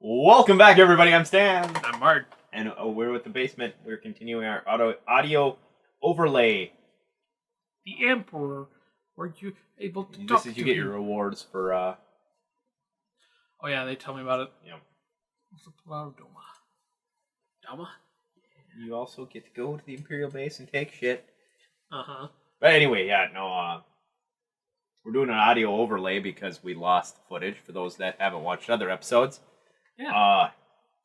Welcome back, everybody. I'm Stan. I'm Mart. And we're with the basement. We're continuing our audio overlay. The Emperor. Were you able to And talk this is to you get him? your rewards for. Oh yeah, they tell me about it. Yeah. What's the Doma? Doma? You also get to go to the Imperial base and take shit. Uh-huh. But anyway, yeah, no. We're doing an audio overlay because we lost footage. For those that haven't watched other episodes. Yeah.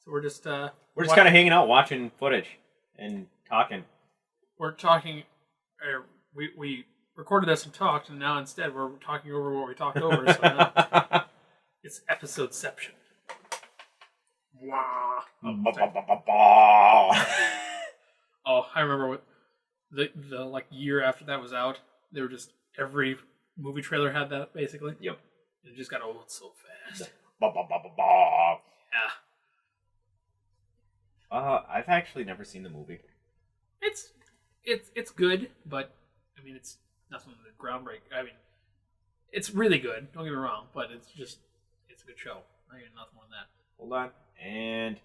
So we're just kind of hanging out, watching footage and talking. We're talking. We recorded this and talked, and now instead we're talking over what we talked over. So now it's episodeception. Wow. Oh, I remember what the like year after that was out. They were just every movie trailer had that basically. Yep. It just got old so fast. Yeah. I've actually never seen the movie. It's good, but I mean it's nothing groundbreaking. I mean, it's really good. Don't get me wrong, but it's a good show. I mean, nothing more than that. Hold on. And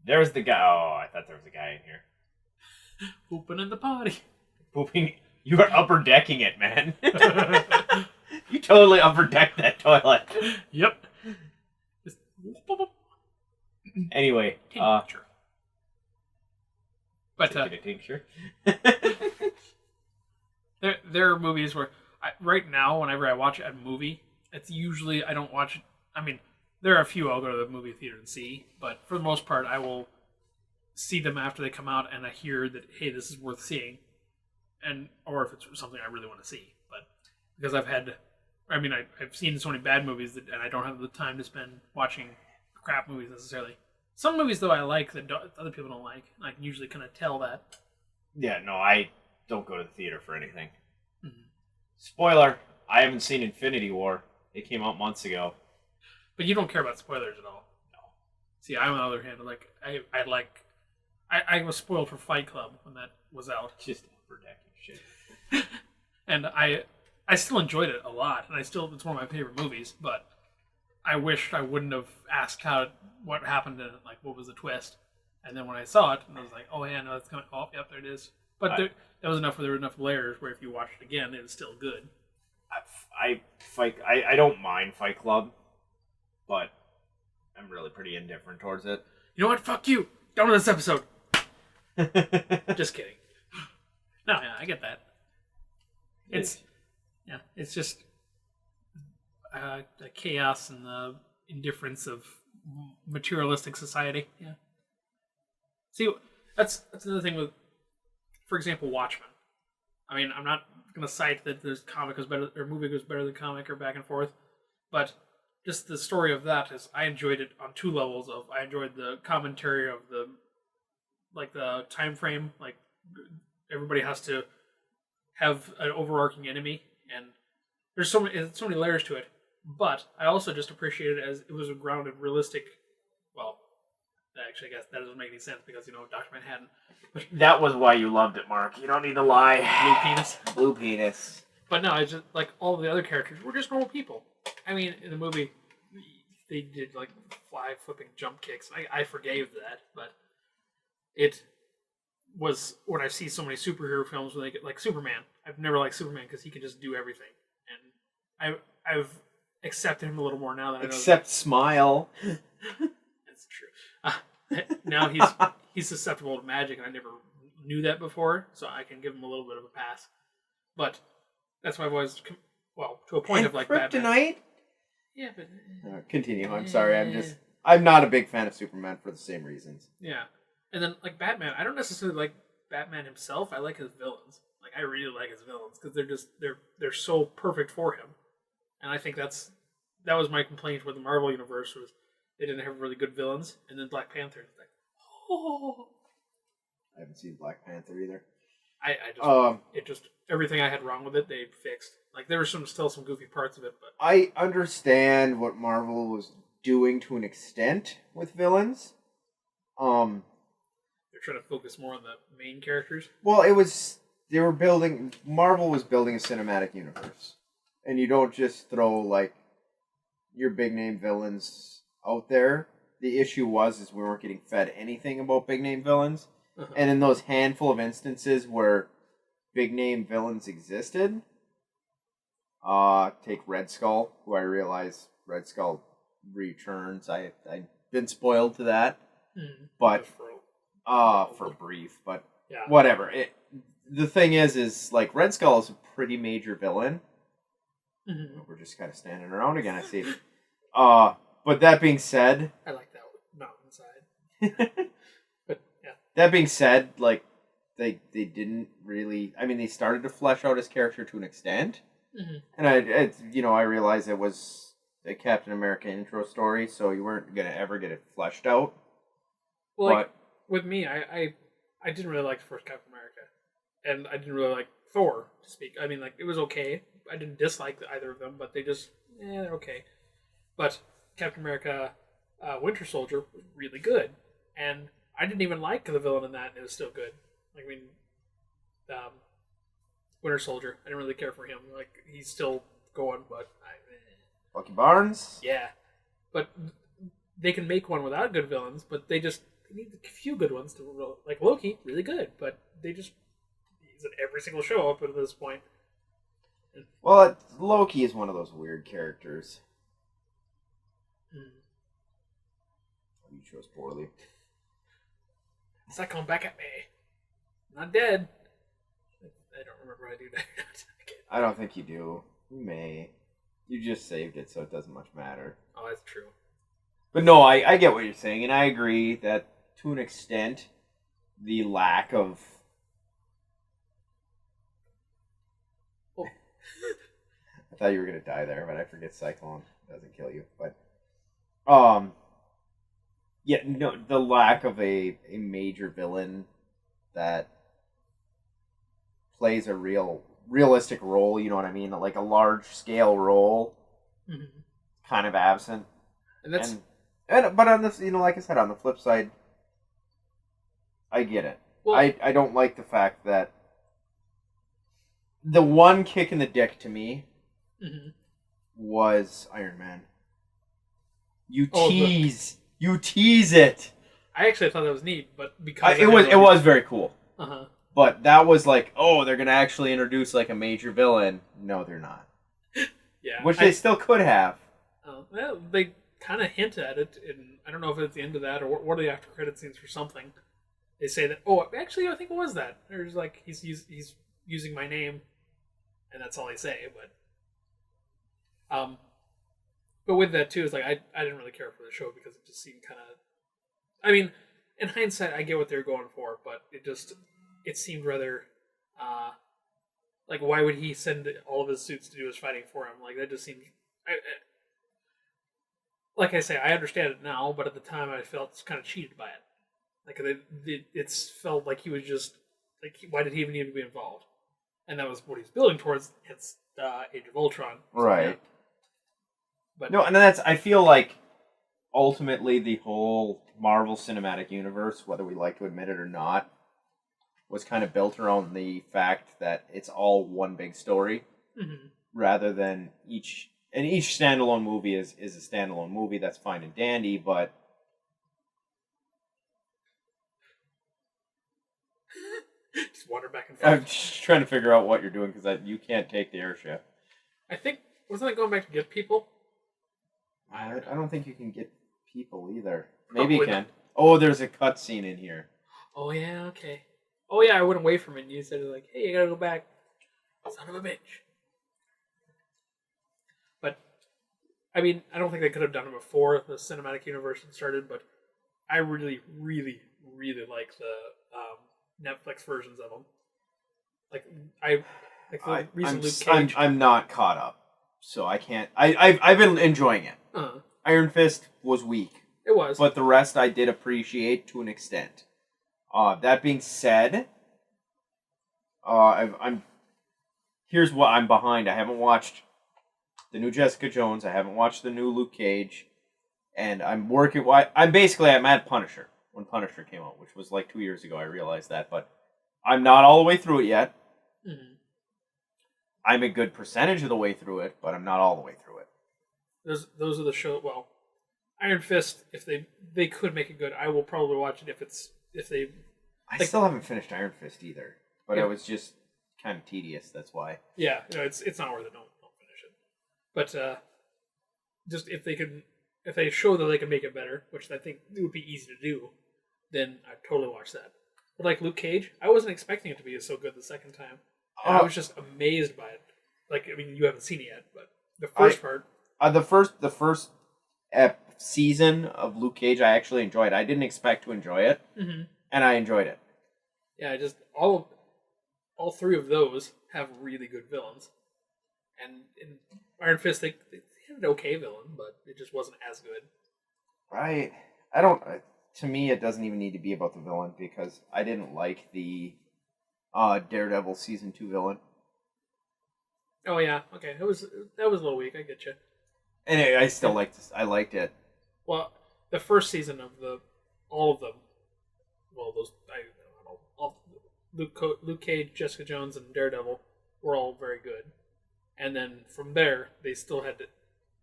there's the guy. Oh, I thought there was a guy in here. Pooping in the potty. Pooping. You are upper decking it, man. You totally upper decked that toilet. Yep. Just Anyway, tincture. But tincture. there are movies where right now, whenever I watch a movie, it's usually I don't watch it. I mean, there are a few I'll go to the movie theater and see, but for the most part, I will see them after they come out, and I hear that hey, this is worth seeing, or if it's something I really want to see. But because I've seen so many bad movies and I don't have the time to spend watching crap movies necessarily. Some movies though I like that other people don't like. I can usually kind of tell that. Yeah, no, I don't go to the theater for anything. Mm-hmm. Spoiler: I haven't seen Infinity War. It came out months ago. But you don't care about spoilers at all. No. See, I on the other hand, I was spoiled for Fight Club when that was out. Just upper decking shit. And I still enjoyed it a lot, and it's one of my favorite movies. But I wished I wouldn't have asked what happened in it, like what was the twist. And then when I saw it, I was like, oh yeah, no, it's gonna. Oh, yep, there it is. But that was enough. There were enough layers where if you watched it again, it was still good. I don't mind Fight Club, but I'm really pretty indifferent towards it. You know what? Fuck you. Done with this episode. Just kidding. No, yeah, I get that. It's just the chaos and the indifference of materialistic society. Yeah. See, that's another thing with, for example, Watchmen. I mean, I'm not going to cite that this comic was better or movie was better than comic or back and forth, but just the story of that is I enjoyed it on two levels. I enjoyed the commentary of the time frame, like everybody has to have an overarching enemy, and there's so many layers to it. But I also just appreciated it as it was a grounded, realistic. Well, actually, I guess that doesn't make any sense because Dr. Manhattan. But That was why you loved it, Mark. You don't need to lie. blue penis. Blue penis. But no, it's just like all the other characters were just normal people. I mean, in the movie, they did like fly flipping jump kicks. I forgave that, but it was when I see so many superhero films where they get like Superman. I've never liked Superman because he can just do everything, and I've accepted him a little more now that I know. Except smile. That's true. Now he's susceptible to magic, and I never knew that before, so I can give him a little bit of a pass. But that's why I've always, to a point of like Kryptonite? Batman. Yeah, but Continue. I'm sorry. I'm not a big fan of Superman for the same reasons. yeah. And then like Batman, I don't necessarily like Batman himself. I like his villains. Like I really like his villains because they're so perfect for him. And I think that was my complaint with the Marvel universe was they didn't have really good villains. And then Black Panther is like, oh. I haven't seen Black Panther either. It just everything I had wrong with it they fixed. Like there were still some goofy parts of it, but I understand what Marvel was doing to an extent with villains. they're trying to focus more on the main characters. Well, Marvel was building a cinematic universe. And you don't just throw, like, your big name villains out there. The issue is we weren't getting fed anything about big name villains. Uh-huh. And in those handful of instances where big name villains existed, take Red Skull, who I realize Red Skull returns. I've been spoiled to that, but for brief. But whatever. The thing is like Red Skull is a pretty major villain. Mm-hmm. We're just kind of standing around again. I see. But that being said, I like that mountainside. But yeah. That being said, like they didn't really. I mean, they started to flesh out his character to an extent, and I realized it was a Captain America intro story, so you weren't gonna ever get it fleshed out. Well, like with me, I didn't really like the first Captain America, and I didn't really like Thor to speak. I mean, like it was okay. I didn't dislike either of them, but they just they're okay. But Captain America, Winter Soldier was really good, and I didn't even like the villain in that, and it was still good. Like, I mean, Winter Soldier, I didn't really care for him. Like, he's still going, but Bucky Barnes? Yeah. But they can make one without good villains, but they need a few good ones to, like Loki, really good, but he's in every single show up at this point. Well, Loki is one of those weird characters. You chose poorly. It's not coming back at me. I'm not dead. I don't remember I do that. I don't think you do. You may. You just saved it, so it doesn't much matter. Oh, that's true. But no, I get what you're saying, and I agree that to an extent, the lack of... Oh. I thought you were going to die there, but I forget Cyclone doesn't kill you. But, yeah, no, the lack of a major villain that plays a realistic role, you know what I mean? Like a large scale role, kind of absent. And that's... But on this, like I said, on the flip side, I get it. Well, I don't like the fact that the one kick in the dick to me was Iron Man. You tease it. I actually thought that was neat, but because it was very cool. But that was like, they're gonna actually introduce like a major villain. No, they're not. Yeah, which they still could have. Well, they kind of hint at it, and I don't know if it's the end of that or what are the after credit scenes for something. They say that. Oh, actually, I think it was that. There's like he's using my name, and that's all they say. But with that too, it's like I didn't really care for the show because it just seemed kind of. I mean, in hindsight, I get what they're going for, but it seemed rather. Like, why would he send all of his suits to do his fighting for him? Like, that just seems. Like I say, I understand it now, but at the time I felt kind of cheated by it. Like, it felt like he was just... Like, why did he even need to be involved? And that was what he's building towards. It's Age of Ultron. So, right. Yeah. But no, and I feel like, ultimately, the whole Marvel Cinematic Universe, whether we like to admit it or not, was kind of built around the fact that it's all one big story, rather than each standalone movie is a standalone movie. That's fine and dandy, but just wander back and forth. I'm just trying to figure out what you're doing because you can't take the airship. I think wasn't it going back to get people? I don't think you can get people either. Probably Maybe you can. Not. Oh, there's a cutscene in here. Oh yeah, okay. Oh yeah, I went away from it and you said like, hey, you gotta go back. Son of a bitch. But I mean, I don't think they could have done it before the cinematic universe had started, but I really, really, really like the Netflix versions of them. Like the recent Luke Cage. I'm not caught up, so I can't. I've been enjoying it. Iron Fist was weak. It was, but the rest I did appreciate to an extent. That being said, here's what I'm behind. I haven't watched the new Jessica Jones. I haven't watched the new Luke Cage, and I'm at Punisher when Punisher came out, which was like 2 years ago. I realized that, but I'm not all the way through it yet. I'm a good percentage of the way through it, but I'm not all the way through it. Those are the show. Well, Iron Fist, if they could make it good, I will probably watch it if they. I still haven't finished Iron Fist either, but it was just kind of tedious. That's why. Yeah, it's not worth it. Don't finish it. But just if they show that they can make it better, which I think it would be easy to do, then I'd totally watch that. But like Luke Cage, I wasn't expecting it to be so good the second time. And I was just amazed by it. Like, I mean, you haven't seen it yet, but the first part. The first season of Luke Cage, I actually enjoyed. I didn't expect to enjoy it, and I enjoyed it. Yeah, just all three of those have really good villains, and in Iron Fist they had an okay villain, but it just wasn't as good. Right. I don't. To me, it doesn't even need to be about the villain because I didn't like the Daredevil season 2 villain. Oh yeah, okay. That was a little weak. I get you. And I still liked. I liked it. Well, the first season of all of them. Well, those I don't know. All, Luke Cage, Jessica Jones, and Daredevil were all very good. And then from there, they still had to.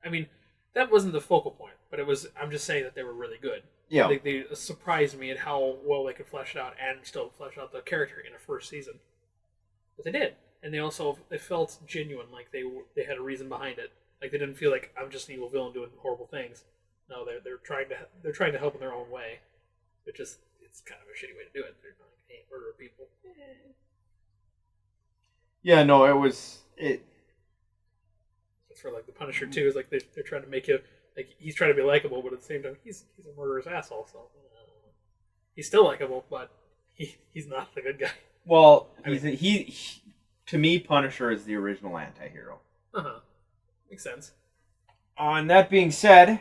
I mean, that wasn't the focal point, but it was. I'm just saying that they were really good. Yeah. They surprised me at how well they could flesh it out and still flesh out the character in a first season. But they did, and they felt genuine, like they had a reason behind it. Like they didn't feel like I'm just an evil villain doing horrible things. No, they're trying to help in their own way, which is it's kind of a shitty way to do it. They're not like, hey, murder people. Yeah, no, it was it. It's for like the Punisher too. Is like they're trying to make him like he's trying to be likable, but at the same time he's a murderous asshole. So he's still likable, but he's not the good guy. Well, he to me, Punisher is the original anti-hero. Makes sense. On that being said,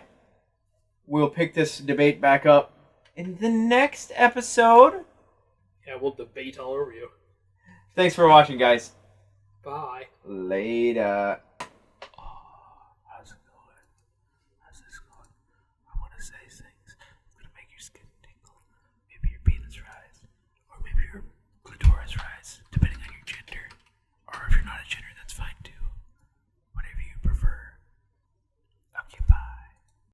we'll pick this debate back up in the next episode. Yeah, we'll debate all over you. Thanks for watching, guys. Bye. Later.